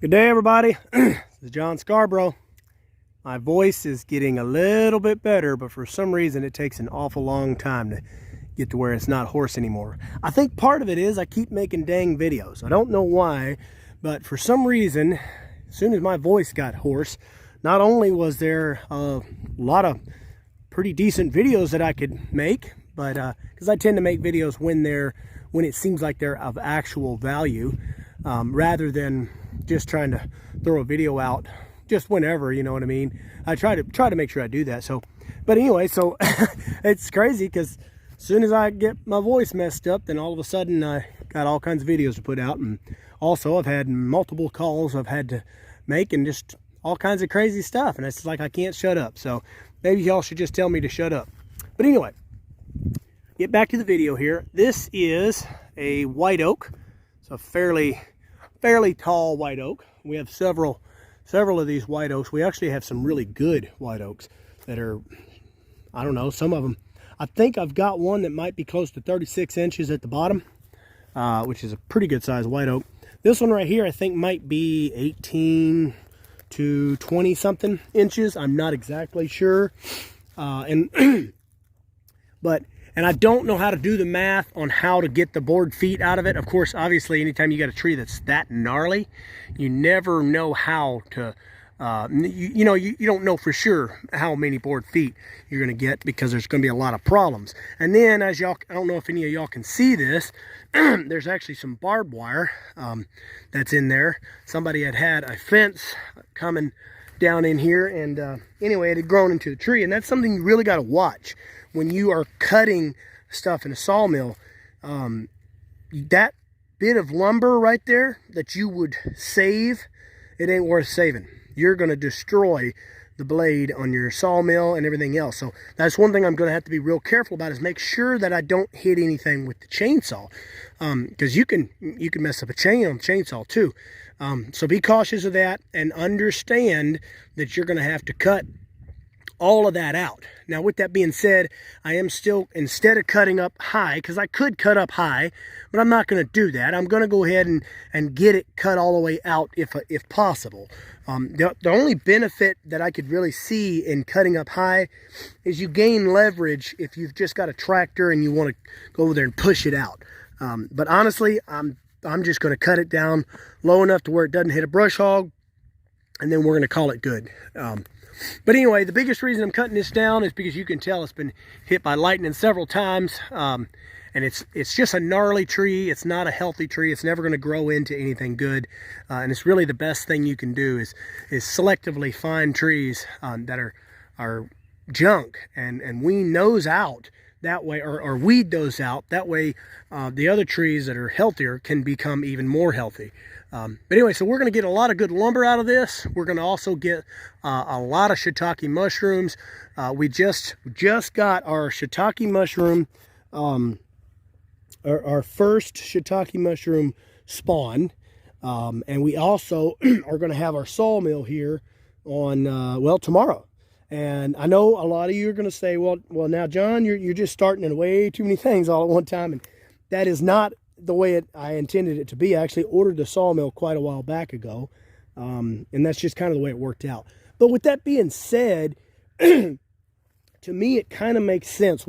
Good day, everybody. This is John Scarborough. My voice is getting a little bit better, but for some reason it takes an awful long time to get to where it's not hoarse anymore. I think part of it is I keep making dang videos. I don't know why, but for some reason, as soon as my voice got hoarse, not only was there a lot of pretty decent videos that I could make, but because I tend to make videos when it seems like they're of actual value, rather than just trying to throw a video out just whenever, you know what I mean. I try to make sure I do that. So, but anyway, so it's crazy because as soon as I get my voice messed up, then all of a sudden I got all kinds of videos to put out. And also I've had multiple calls I've had to make and just all kinds of crazy stuff, and it's like I can't shut up. So maybe y'all should just tell me to shut up. But anyway, get back to the video here. This is a white oak. It's a fairly tall white oak. We have several of these white oaks. We actually have some really good white oaks that are, I don't know, some of them. I think I've got one that might be close to 36 inches at the bottom, which is a pretty good size white oak. This one right here I think might be 18 to 20 something inches. I'm not exactly sure. And I don't know how to do the math on how to get the board feet out of it. Of course, obviously, anytime you got a tree that's that gnarly, you never know how to, you don't know for sure how many board feet you're going to get because there's going to be a lot of problems. And then, as y'all, I don't know if any of y'all can see this, there's actually some barbed wire that's in there. Somebody had a fence coming down in here, and anyway, it had grown into the tree, and that's something you really got to watch when you are cutting stuff in a sawmill. That bit of lumber right there that you would save, it ain't worth saving. You're going to destroy the blade on your sawmill and everything else. So that's one thing I'm going to have to be real careful about, is make sure that I don't hit anything with the chainsaw, because you can mess up a chainsaw too. So be cautious of that, and understand that you're going to have to cut all of that out. Now, with that being said, I am still, instead of cutting up high, because I could cut up high, but I'm not going to do that. I'm going to go ahead and get it cut all the way out if possible. The only benefit that I could really see in cutting up high is you gain leverage if you've just got a tractor and you want to go over there and push it out. But honestly, I'm just going to cut it down low enough to where it doesn't hit a brush hog, and then we're going to call it good. But anyway, the biggest reason I'm cutting this down is because you can tell it's been hit by lightning several times, and it's just a gnarly tree. It's not a healthy tree. It's never going to grow into anything good, and it's really the best thing you can do is selectively find trees that are junk and wean those out. That way, or weed those out. That way, the other trees that are healthier can become even more healthy. But anyway, so we're going to get a lot of good lumber out of this. We're going to also get a lot of shiitake mushrooms. We just got our shiitake mushroom, our first shiitake mushroom spawn, and we also are going to have our sawmill here on tomorrow. And I know a lot of you are going to say, well, now, John, you're just starting in way too many things all at one time. And that is not the way I intended it to be. I actually ordered the sawmill quite a while back ago. And that's just kind of the way it worked out. But with that being said, to me, it kind of makes sense.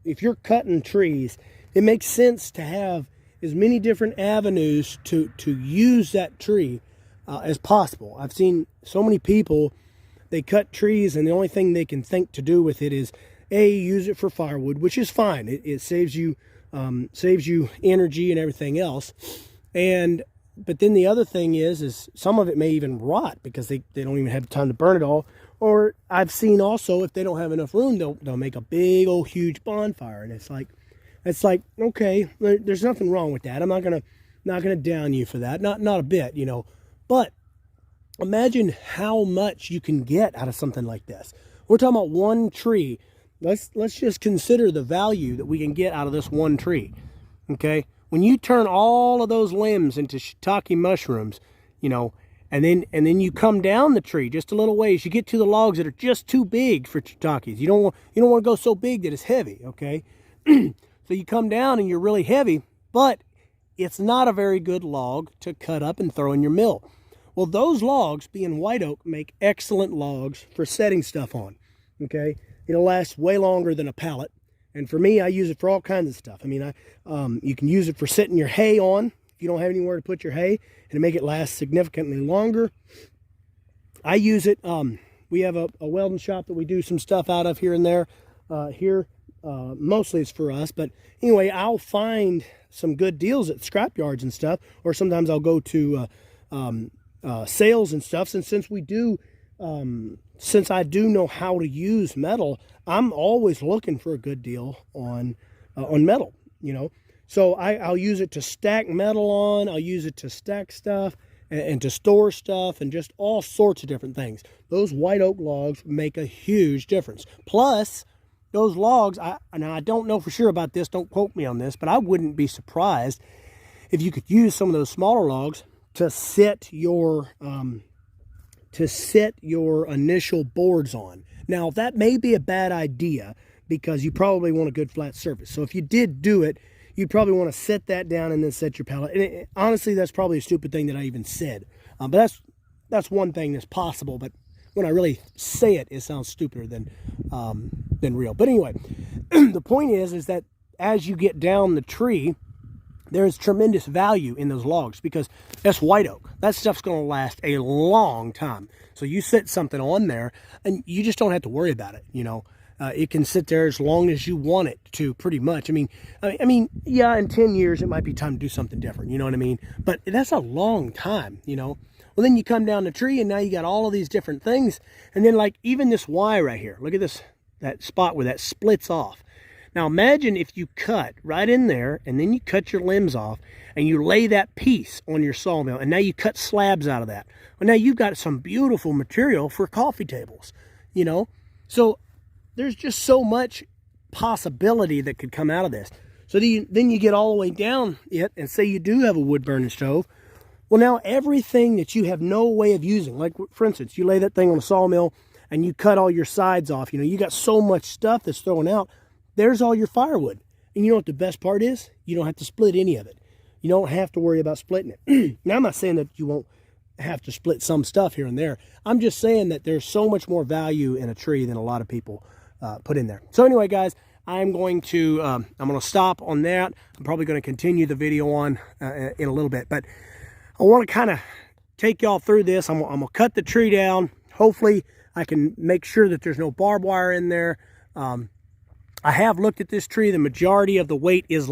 If you're cutting trees, it makes sense to have as many different avenues to use that tree as possible. I've seen so many people, they cut trees and the only thing they can think to do with it is use it for firewood, which is fine. It saves you energy and everything else. But then the other thing is some of it may even rot because they don't even have time to burn it all. Or I've seen also, if they don't have enough room, they'll make a big old huge bonfire, and it's like okay, there's nothing wrong with that. I'm not gonna down you for that, not a bit, but imagine how much you can get out of something like this. We're talking about one tree. Let's just consider the value that we can get out of this one tree. Okay, when you turn all of those limbs into shiitake mushrooms, and then you come down the tree just a little ways, you get to the logs that are just too big for shiitakes. You don't want to go so big that it's heavy. Okay, so you come down and you're really heavy, but it's not a very good log to cut up and throw in your mill. Well, those logs, being white oak, make excellent logs for setting stuff on, okay? It'll last way longer than a pallet. And for me, I use it for all kinds of stuff. I mean, you can use it for setting your hay on if you don't have anywhere to put your hay, and to make it last significantly longer. I use it, we have a welding shop that we do some stuff out of here and there. Mostly it's for us, but anyway, I'll find some good deals at scrap yards and stuff, or sometimes I'll go to sales and stuff. Since we do, since I do know how to use metal, I'm always looking for a good deal on metal, you know. So I'll use it to stack metal on, I'll use it to stack stuff and to store stuff and just all sorts of different things. Those white oak logs make a huge difference. Plus, those logs, now I don't know for sure about this, don't quote me on this, but I wouldn't be surprised if you could use some of those smaller logs to set your initial boards on. Now, that may be a bad idea because you probably want a good flat surface. So if you did do it, you'd probably want to set that down and then set your pallet. And honestly, that's probably a stupid thing that I even said. But that's one thing that's possible. But when I really say it, it sounds stupider than real. But anyway, the point is that as you get down the tree, there's tremendous value in those logs because that's white oak. That stuff's going to last a long time. So you set something on there and you just don't have to worry about it, you know. It can sit there as long as you want it to, pretty much. I mean, yeah, in 10 years, it might be time to do something different, you know what I mean? But that's a long time, you know. Well, then you come down the tree and now you got all of these different things. And then like even this Y right here, look at this, that spot where that splits off. Now imagine if you cut right in there and then you cut your limbs off and you lay that piece on your sawmill and now you cut slabs out of that. Well, now you've got some beautiful material for coffee tables, you know. So there's just so much possibility that could come out of this. So then you get all the way down it and say you do have a wood burning stove. Well, now everything that you have no way of using, like for instance, you lay that thing on a sawmill and you cut all your sides off, you know, you got so much stuff that's thrown out. There's all your firewood. And you know what the best part is? You don't have to split any of it. You don't have to worry about splitting it. Now, I'm not saying that you won't have to split some stuff here and there. I'm just saying that there's so much more value in a tree than a lot of people put in there. So anyway, guys, I'm going to stop on that. I'm probably going to continue the video on in a little bit. But I want to kind of take y'all through this. I'm going to cut the tree down. Hopefully, I can make sure that there's no barbed wire in there. I have looked at this tree. The majority of the weight is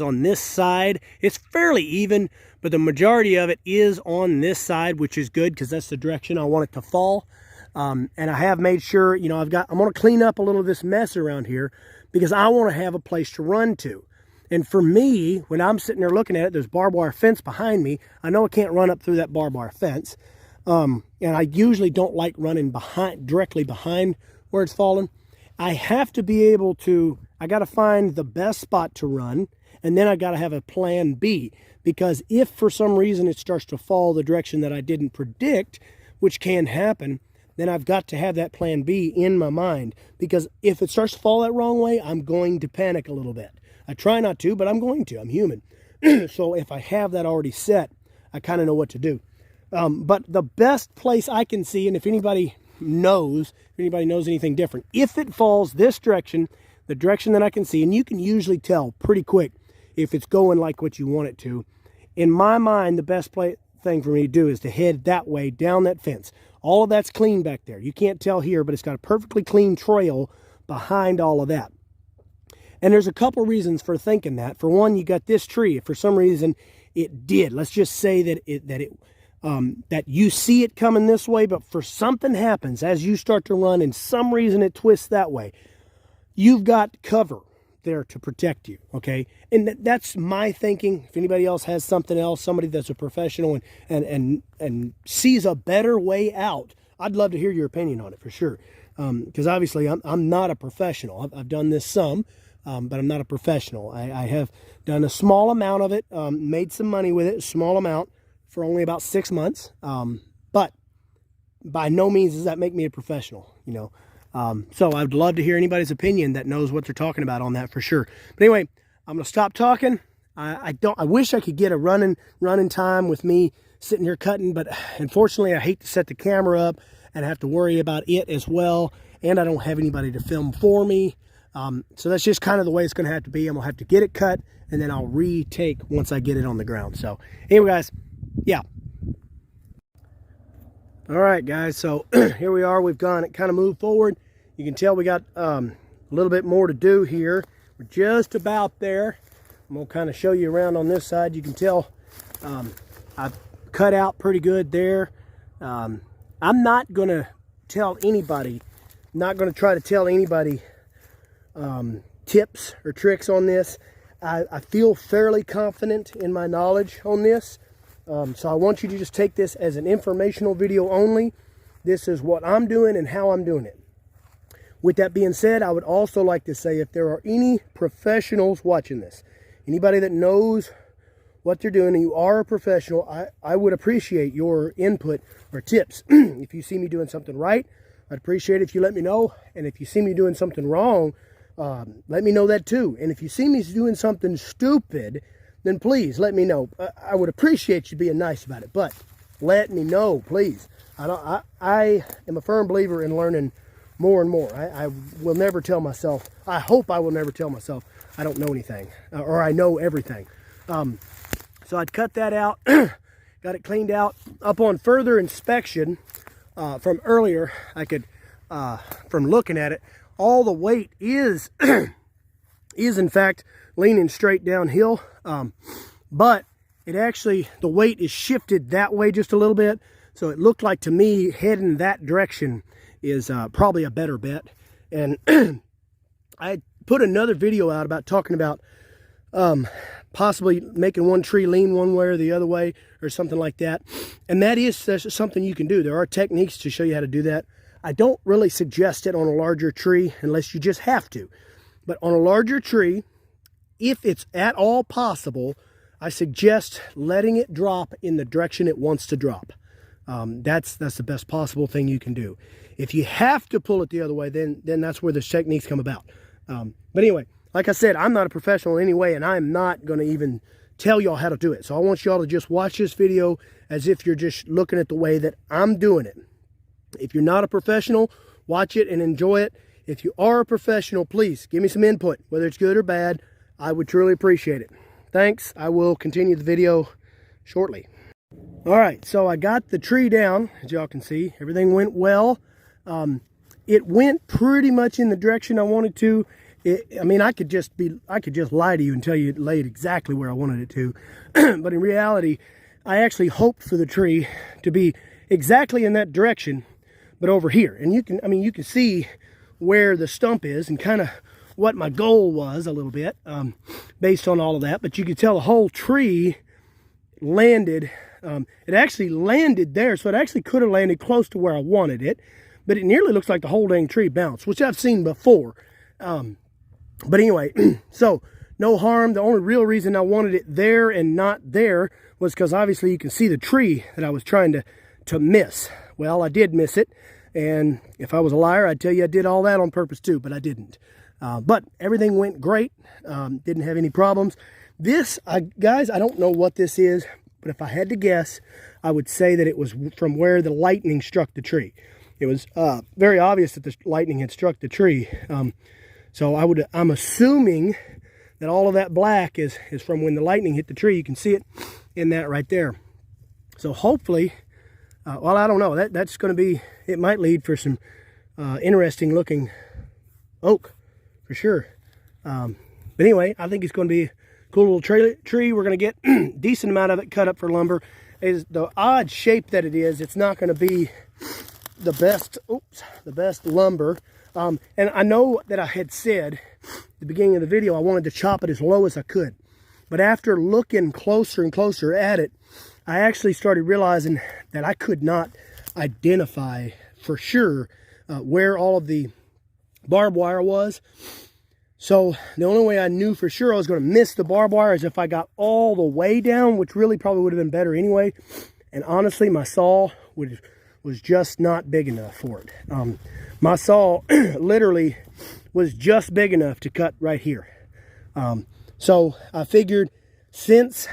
on this side. It's fairly even, but the majority of it is on this side, which is good because that's the direction I want it to fall. And I have made sure, you know, I'm going to clean up a little of this mess around here because I want to have a place to run to. And for me, when I'm sitting there looking at it, there's barbed wire fence behind me. I know I can't run up through that barbed wire fence. And I usually don't like running directly behind where it's fallen. I have to be able to, I got to find the best spot to run, and then I got to have a plan B, because if for some reason it starts to fall the direction that I didn't predict, which can happen, then I've got to have that plan B in my mind, because if it starts to fall that wrong way, I'm going to panic a little bit. I try not to, but I'm going to. I'm human. So if I have that already set, I kind of know what to do. But the best place I can see, and if anybody knows anything different, if it falls this direction, the direction that I can see, and you can usually tell pretty quick if it's going like what you want it to. In my mind, the best thing for me to do is to head that way down that fence. All of that's clean back there. You can't tell here, but it's got a perfectly clean trail behind all of that. And there's a couple reasons for thinking that. For one, you got this tree. If for some reason it did, let's just say that you see it coming this way, but for something happens as you start to run and some reason it twists that way, you've got cover there to protect you, okay? And that's my thinking. If anybody else has something else, somebody that's a professional and sees a better way out, I'd love to hear your opinion on it for sure. Because obviously I'm not a professional. I've done this some, but I'm not a professional. I have done a small amount of it, made some money with it, a small amount, for only about 6 months. But by no means does that make me a professional, you know. So I'd love to hear anybody's opinion that knows what they're talking about on that for sure. But anyway, I'm going to stop talking. I wish I could get a running time with me sitting here cutting, but unfortunately I hate to set the camera up and have to worry about it as well, and I don't have anybody to film for me. So that's just kind of the way it's going to have to be. I'm going to have to get it cut, and then I'll retake once I get it on the ground. So anyway, guys, yeah. All right, guys, so here we are. We've kind of moved forward. You can tell we got a little bit more to do here. We're just about there. I'm going to kind of show you around on this side. You can tell I've cut out pretty good there. I'm not going to tell anybody, not going to try to tell anybody tips or tricks on this. I feel fairly confident in my knowledge on this. So I want you to just take this as an informational video only. This is what I'm doing and how I'm doing it. With that being said, I would also like to say, if there are any professionals watching this, anybody that knows what they're doing and you are a professional, I would appreciate your input or tips. If you see me doing something right, I'd appreciate it if you let me know. And if you see me doing something wrong, let me know that too. And if you see me doing something stupid, then please let me know. I would appreciate you being nice about it, but let me know, please. I am a firm believer in learning more and more. I will never tell myself, I hope I will never tell myself I don't know anything, or I know everything. So I'd cut that out, got it cleaned out. Upon further inspection from earlier, I could, from looking at it, all the weight is in fact leaning straight downhill, but it actually, the weight is shifted that way just a little bit, so it looked like to me heading that direction is probably a better bet. And I put another video out about talking about possibly making one tree lean one way or the other way or something like that, and that's something you can do. There are techniques to show you how to do that. I don't really suggest it on a larger tree unless you just have to, but on a larger tree, if it's at all possible, I suggest letting it drop in the direction it wants to drop. That's the best possible thing you can do. If you have to pull it the other way, then that's where the techniques come about. But anyway, like I said, I'm not a professional in any way, and I'm not going to even tell y'all how to do it. So I want y'all to just watch this video as if you're just looking at the way that I'm doing it. If you're not a professional, watch it and enjoy it. If you are a professional, please give me some input, whether it's good or bad. I would truly appreciate it. Thanks. I will continue the video shortly. All right, so I got the tree down, as y'all can see. Everything went well. It went pretty much in the direction I wanted to. I mean, I could just lie to you and tell you it laid exactly where I wanted it to. But in reality, I actually hoped for the tree to be exactly in that direction, but over here. And you can see where the stump is and kind of what my goal was a little bit, based on all of that. But you could tell the whole tree landed, it actually landed there, so it actually could have landed close to where I wanted it, but it nearly looks like the whole dang tree bounced, which I've seen before. But anyway, so no harm. The only real reason I wanted it there and not there was because obviously you can see the tree that I was trying to miss. Well, I did miss it, and if I was a liar, I'd tell you I did all that on purpose too, but I didn't. But everything went great. Didn't have any problems. This, guys, I don't know what this is, but if I had to guess, I would say that it was from where the lightning struck the tree. It was very obvious that the lightning had struck the tree. So I'm assuming that all of that black is from when the lightning hit the tree. You can see it in that right there. So hopefully, well, I don't know. That's going to be, it might lead for some interesting looking oak for sure. But anyway, I think it's going to be a cool little tree. We're going to get decent amount of it cut up for lumber. Is the odd shape that it is, it's not going to be the best lumber. And I know that I had said at the beginning of the video I wanted to chop it as low as I could, but after looking closer and closer at it, I actually started realizing that I could not identify for sure where all of the barbed wire was. So the only way I knew for sure I was going to miss the barbed wire is if I got all the way down, which really probably would have been better anyway. And honestly, my saw was just not big enough for it. My saw literally was just big enough to cut right here. So I figured, since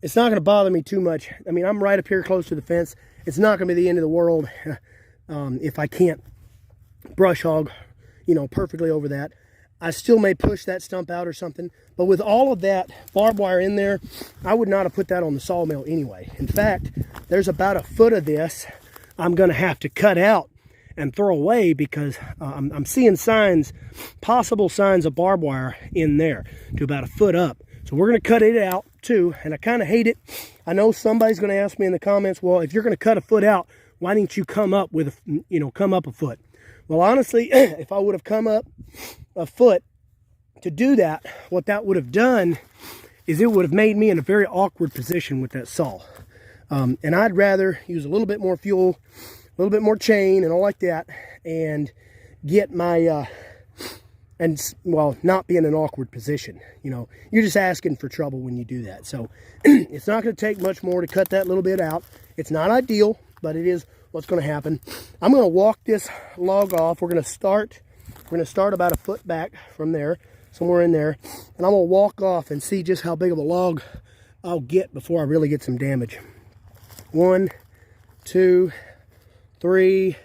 it's not going to bother me too much. I mean, I'm right up here close to the fence. It's not going to be the end of the world if I can't brush hog, you know, perfectly over that. I still may push that stump out or something, but with all of that barbed wire in there, I would not have put that on the sawmill anyway. In fact, there's about a foot of this I'm going to have to cut out and throw away because I'm seeing signs, possible signs of barbed wire in there to about a foot up. So we're going to cut it out too, and I kind of hate it. I know somebody's going to ask me in the comments, well, if you're going to cut a foot out, why didn't you come up with come up a foot? Well, honestly, if I would have come up a foot to do that, what that would have done is it would have made me in a very awkward position with that saw. And I'd rather use a little bit more fuel, a little bit more chain and all like that, and get my, well, not be in an awkward position. You know, you're just asking for trouble when you do that. So it's not going to take much more to cut that little bit out. It's not ideal, but it is what's going to happen. I'm going to walk this log off. We're going to start about a foot back from there, somewhere in there, and I'm going to walk off and see just how big of a log I'll get before I really get some damage. 1, 2, 3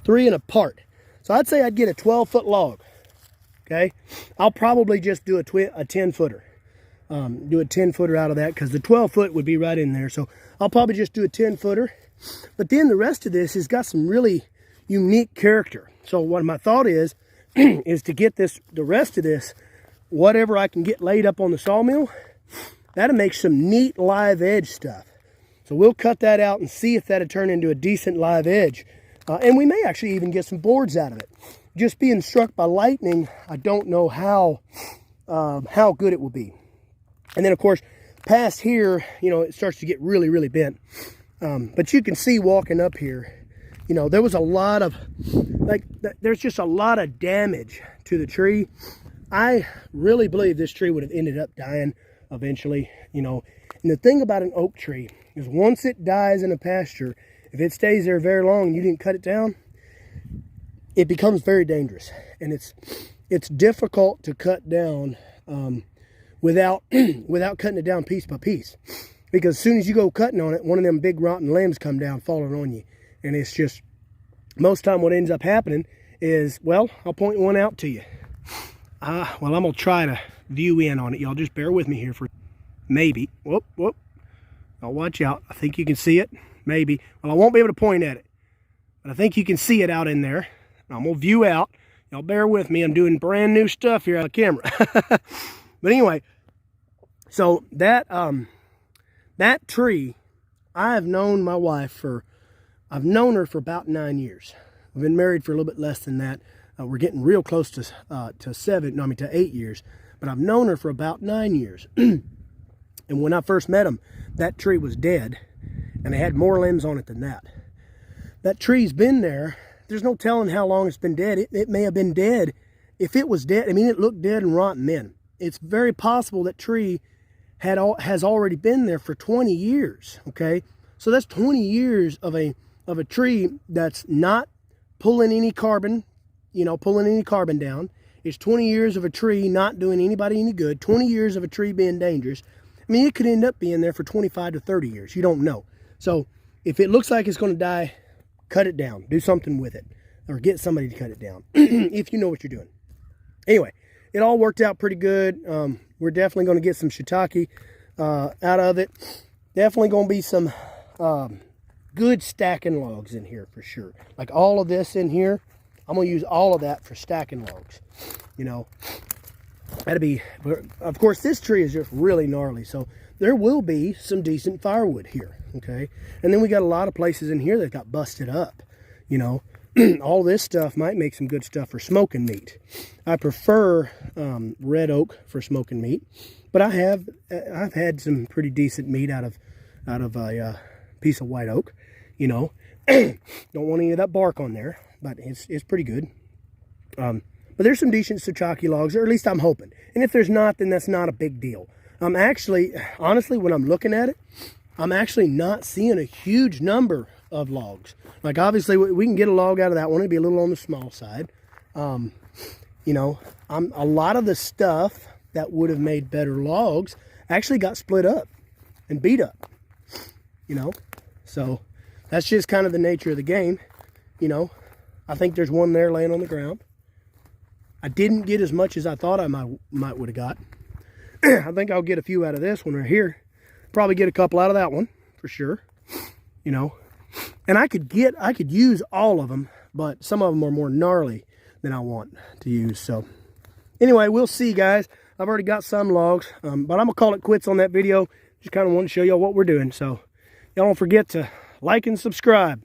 and a part. So I'd say I'd get a 12-foot log. Okay, I'll probably just do a 10-footer. Do a 10-footer out of that because the 12-foot would be right in there. So I'll probably just do a 10-footer. But then the rest of this has got some really unique character. So what my thought is, is to get the rest of this, whatever I can get laid up on the sawmill, that'll make some neat live edge stuff. So we'll cut that out and see if that'll turn into a decent live edge. And we may actually even get some boards out of it. Just being struck by lightning, I don't know how good it will be. And then of course, past here, you know, it starts to get really, really bent. But you can see walking up here, you know, there was a lot of, there's just a lot of damage to the tree. I really believe this tree would have ended up dying eventually, you know. And the thing about an oak tree is once it dies in a pasture, if it stays there very long and you didn't cut it down, it becomes very dangerous. And it's difficult to cut down without cutting it down piece by piece. Because as soon as you go cutting on it, one of them big rotten limbs come down falling on you. And it's just, most time what ends up happening is, well, I'll point one out to you. Well, I'm going to try to view in on it. Y'all just bear with me here for maybe. Whoop, whoop. I'll watch out. I think you can see it. Maybe. Well, I won't be able to point at it. But I think you can see it out in there. I'm going to view out. Y'all bear with me. I'm doing brand new stuff here on the camera. But anyway, so that tree, I've known my wife for, I've known her for about 9 years. We've been married for a little bit less than that. We're getting real close to 8 years. But I've known her for about 9 years. And when I first met him, that tree was dead. And it had more limbs on it than that. That tree's been there. There's no telling how long it's been dead. It may have been dead. If it was dead, I mean, it looked dead and rotten then. It's very possible that tree has already been there for 20 years, okay? So that's 20 years of a tree that's not pulling any carbon, you know, pulling any carbon down. It's 20 years of a tree not doing anybody any good, 20 years of a tree being dangerous. I mean, it could end up being there for 25 to 30 years. You don't know. So if it looks like it's going to die, cut it down. Do something with it. Or get somebody to cut it down if you know what you're doing. Anyway, it all worked out pretty good. We're definitely going to get some shiitake out of it. Definitely going to be some good stacking logs in here for sure. Like all of this in here, I'm going to use all of that for stacking logs. You know, that'd be, of course, this tree is just really gnarly. So there will be some decent firewood here, okay? And then we got a lot of places in here that got busted up, you know. All this stuff might make some good stuff for smoking meat. I prefer red oak for smoking meat, but I've had some pretty decent meat out of a piece of white oak, you know. Don't want any of that bark on there, but it's pretty good. But there's some decent shiitake logs, or at least I'm hoping. And if there's not, then that's not a big deal. Actually, honestly, when I'm looking at it, I'm actually not seeing a huge number of logs. Like obviously we can get a log out of that one. It'd be a little on the small side. You know, a lot of the stuff that would have made better logs actually got split up and beat up, you know. So that's just kind of the nature of the game, you know. I think there's one there laying on the ground. I didn't get as much as I thought I might would have got. I think I'll get a few out of this one right here. Probably get a couple out of that one for sure, you know. And I could use all of them, but some of them are more gnarly than I want to use. So anyway, we'll see, guys. I've already got some logs, but I'm gonna call it quits on that video. Just kind of want to show y'all what we're doing. So y'all don't forget to like and subscribe.